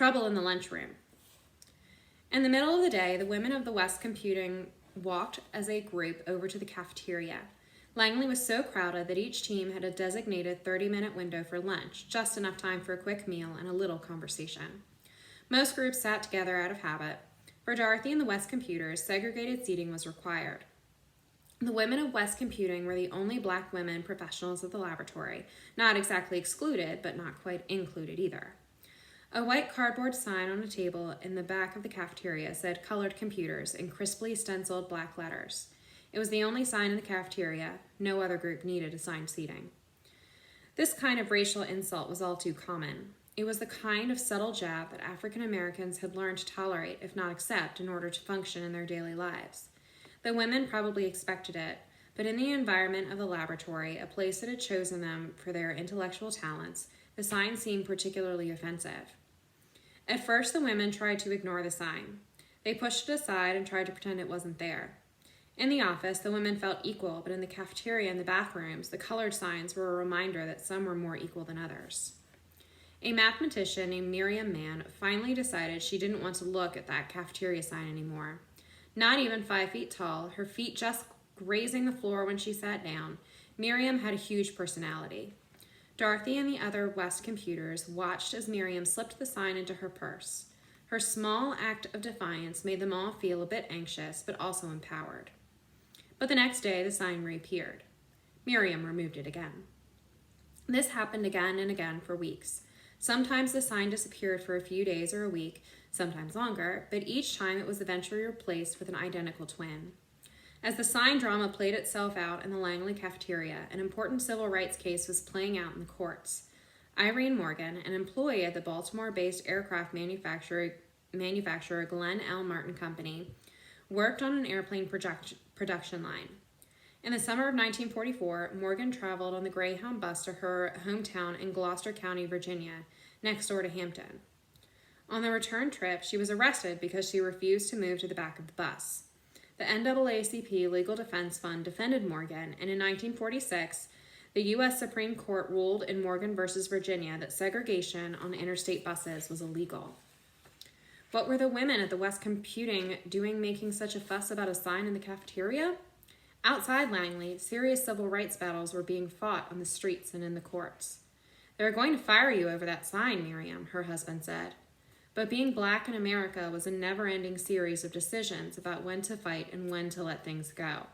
Trouble in the lunchroom. In the middle of the day, the women of the West Computing walked as a group over to the cafeteria. Langley was so crowded that each team had a designated 30-minute window for lunch, just enough time for a quick meal and a little conversation. Most groups sat together out of habit. For Dorothy and the West Computers, segregated seating was required. The women of West Computing were the only black women professionals of the laboratory, not exactly excluded, but not quite included either. A white cardboard sign on a table in the back of the cafeteria said Colored Computers in crisply stenciled black letters. It was the only sign in the cafeteria. No other group needed assigned seating. This kind of racial insult was all too common. It was the kind of subtle jab that African Americans had learned to tolerate, if not accept, in order to function in their daily lives. The women probably expected it, but in the environment of the laboratory, a place that had chosen them for their intellectual talents, the sign seemed particularly offensive. At first, the women tried to ignore the sign. They pushed it aside and tried to pretend it wasn't there. In the office, the women felt equal, but in the cafeteria and the bathrooms, the colored signs were a reminder that some were more equal than others. A mathematician named Miriam Mann finally decided she didn't want to look at that cafeteria sign anymore. Not even 5 feet tall, her feet just grazing the floor when she sat down, Miriam had a huge personality. Dorothy and the other West Computers watched as Miriam slipped the sign into her purse. Her small act of defiance made them all feel a bit anxious, but also empowered. But the next day, the sign reappeared. Miriam removed it again. This happened again and again for weeks. Sometimes the sign disappeared for a few days or a week, sometimes longer, but each time it was eventually replaced with an identical twin. As the sign drama played itself out in the Langley cafeteria, an important civil rights case was playing out in the courts. Irene Morgan, an employee at the Baltimore-based aircraft manufacturer Glenn L. Martin Company, worked on an airplane production line. In the summer of 1944, Morgan traveled on the Greyhound bus to her hometown in Gloucester County, Virginia, next door to Hampton. On the return trip, she was arrested because she refused to move to the back of the bus. The NAACP Legal Defense Fund defended Morgan, and in 1946, the U.S. Supreme Court ruled in Morgan v. Virginia that segregation on interstate buses was illegal. What were the women at the West Computing doing making such a fuss about a sign in the cafeteria? Outside Langley, serious civil rights battles were being fought on the streets and in the courts. "They are going to fire you over that sign, Miriam," her husband said. But being black in America was a never-ending series of decisions about when to fight and when to let things go.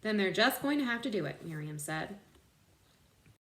"Then they're just going to have to do it," Miriam said.